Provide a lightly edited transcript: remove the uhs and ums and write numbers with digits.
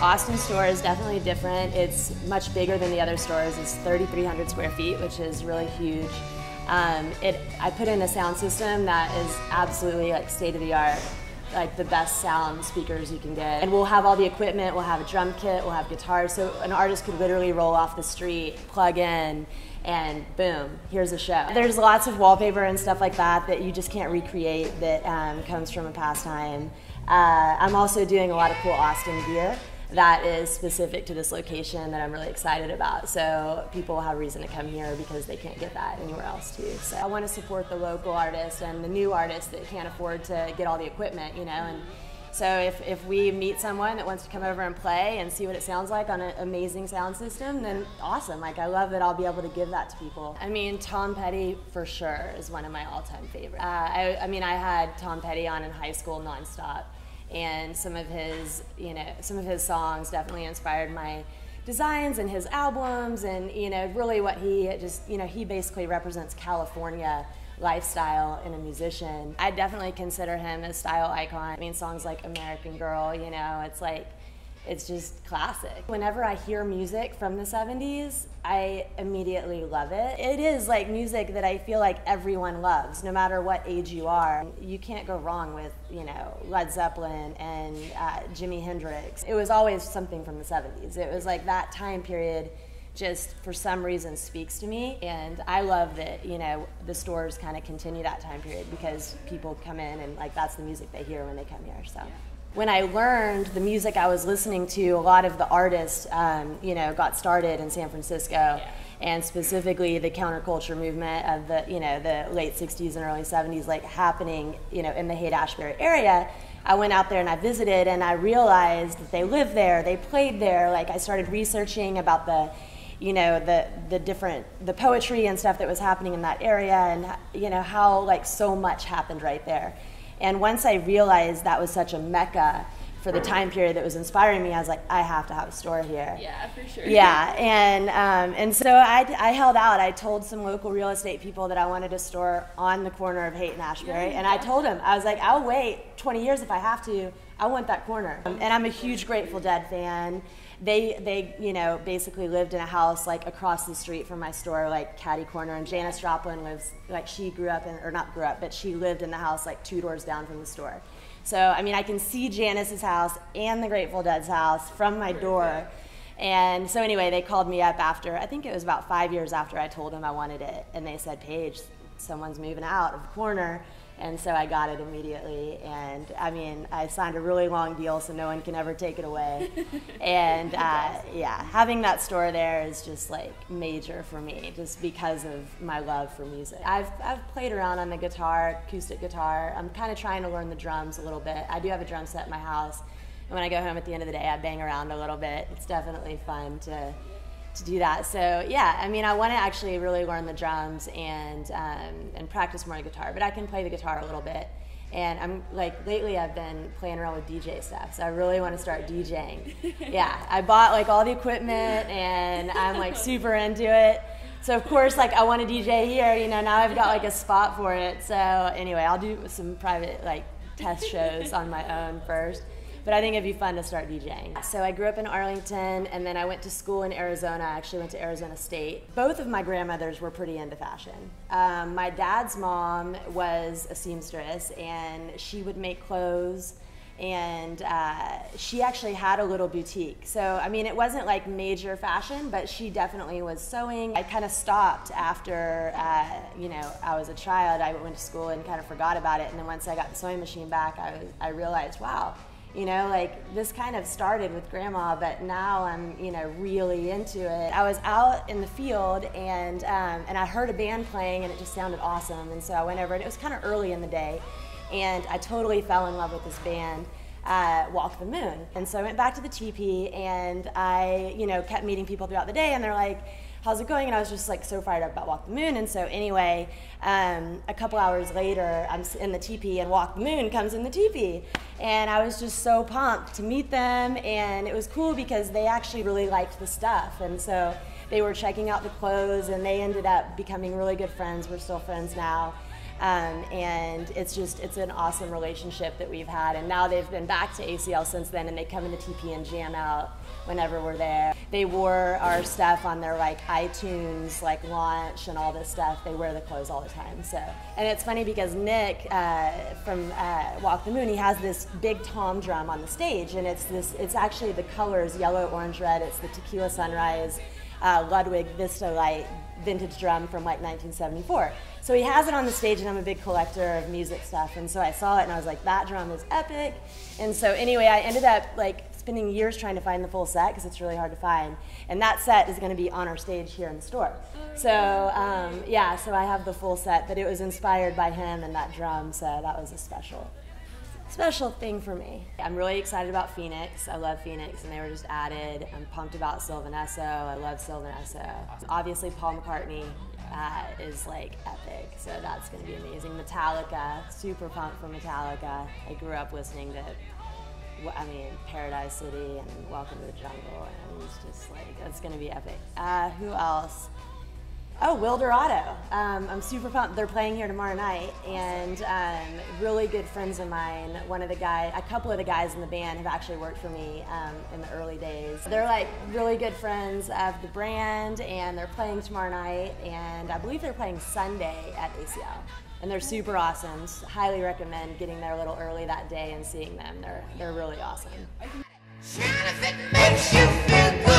Austin store is definitely different. It's much bigger than the other stores. It's 3,300 square feet, which is really huge. I put in a sound system that is absolutely like state of the art, like the best sound speakers you can get. And we'll have all the equipment, we'll have a drum kit, we'll have guitars, so an artist could literally roll off the street, plug in, and boom, here's a show. There's lots of wallpaper and stuff like that that you just can't recreate that comes from a past time. I'm also doing a lot of cool Austin gear that is specific to this location that I'm really excited about. So people will have reason to come here because they can't get that anywhere else too. So I want to support the local artists and the new artists that can't afford to get all the equipment, you know. And so if we meet someone that wants to come over and play and see what it sounds like on an amazing sound system, then awesome. Like, I love that I'll be able to give that to people. I mean, Tom Petty for sure is one of my all-time favorites. I mean, I had Tom Petty on in high school nonstop. And some of his songs definitely inspired my designs and his albums, and really what he just, he basically represents California lifestyle in a musician. I definitely consider him a style icon. I mean, songs like American Girl, it's just classic. Whenever I hear music from the 70s, I immediately love it. It is like music that I feel like everyone loves, no matter what age you are. You can't go wrong with, Led Zeppelin and Jimi Hendrix. It was always something from the 70s. It was like that time period just for some reason speaks to me, and I love that, the stores kind of continue that time period because people come in and like that's the music they hear when they come here. So. Yeah. When I learned the music I was listening to, a lot of the artists, got started in San Francisco, yeah. And specifically the counterculture movement of the, the late 60s and early 70s, like happening, in the Haight-Ashbury area. I went out there and I visited, and I realized that they lived there, they played there. Like, I started researching about the poetry and stuff that was happening in that area, and how like so much happened right there. And once I realized that was such a mecca for the time period that was inspiring me, I was like, I have to have a store here. Yeah, for sure. Yeah, and so I held out. I told some local real estate people that I wanted a store on the corner of Haight and Ashbury, and I told them, I was like, I'll wait 20 years if I have to. I want that corner. And I'm a huge Grateful Dead fan. They basically lived in a house like across the street from my store, like catty corner, and Janis Joplin lives, like she grew up in, or not grew up, but she lived in the house like 2 doors down from the store. So, I mean, I can see Janis's house and the Grateful Dead's house from my door. And so anyway, they called me up after, I think it was about 5 years after I told them I wanted it, and they said, Paige, someone's moving out of the corner. And so I got it immediately, and I mean, I signed a really long deal so no one can ever take it away. And yeah, having that store there is just like major for me, just because of my love for music. I've played around on the guitar, acoustic guitar. I'm kind of trying to learn the drums a little bit. I do have a drum set in my house, and when I go home at the end of the day, I bang around a little bit. It's definitely fun to do that. So yeah, I mean, I want to actually really learn the drums and practice more the guitar, but I can play the guitar a little bit. And I'm like, lately I've been playing around with DJ stuff, so I really want to start DJing. Yeah, I bought like all the equipment and I'm like super into it. So of course, like I want to DJ here, now I've got like a spot for it. So anyway, I'll do some private like test shows on my own first. But I think it'd be fun to start DJing. So I grew up in Arlington, and then I went to school in Arizona. I actually went to Arizona State. Both of my grandmothers were pretty into fashion. My dad's mom was a seamstress, and she would make clothes, and she actually had a little boutique. So, I mean, it wasn't like major fashion, but she definitely was sewing. I kind of stopped after, I was a child. I went to school and kind of forgot about it, and then once I got the sewing machine back, I realized, wow, like this kind of started with grandma, but now I'm, really into it. I was out in the field and I heard a band playing and it just sounded awesome. And so I went over, and it was kind of early in the day, and I totally fell in love with this band, Walk the Moon. And so I went back to the teepee, and I, kept meeting people throughout the day, and they're like, how's it going? And I was just like so fired up about Walk the Moon. And so anyway, a couple hours later, I'm in the teepee, and Walk the Moon comes in the teepee. And I was just so pumped to meet them, and it was cool because they actually really liked the stuff. And so they were checking out the clothes, and they ended up becoming really good friends. We're still friends now. And it's an awesome relationship that we've had. And now they've been back to ACL since then, and they come into TP and jam out whenever we're there. They wore our stuff on their like iTunes like launch and all this stuff. They wear the clothes all the time. So, and it's funny because Nick from Walk the Moon, he has this big tom drum on the stage, and it's actually the colors yellow, orange, red. It's the Tequila Sunrise Ludwig Vista Light vintage drum from like 1974. So he has it on the stage, and I'm a big collector of music stuff, and so I saw it and I was like, that drum is epic. And so anyway, I ended up like spending years trying to find the full set because it's really hard to find, and that set is going to be on our stage here in the store. So yeah, so I have the full set, but it was inspired by him and that drum, so that was a special thing for me. I'm really excited about Phoenix. I love Phoenix, and they were just added. I'm pumped about Sylvanesso. I love Sylvanesso. Obviously Paul McCartney is like epic, so that's going to be amazing. Metallica, super pumped for Metallica. I grew up listening to, I mean, Paradise City and Welcome to the Jungle, and it's just like, that's going to be epic. Who else? Oh, Wildorado. I'm super pumped. They're playing here tomorrow night, and really good friends of mine. A couple of the guys in the band have actually worked for me in the early days. They're like really good friends of the brand, and they're playing tomorrow night, and I believe they're playing Sunday at ACL. And they're super awesome. Highly recommend getting there a little early that day and seeing them. They're really awesome. If it makes you feel good.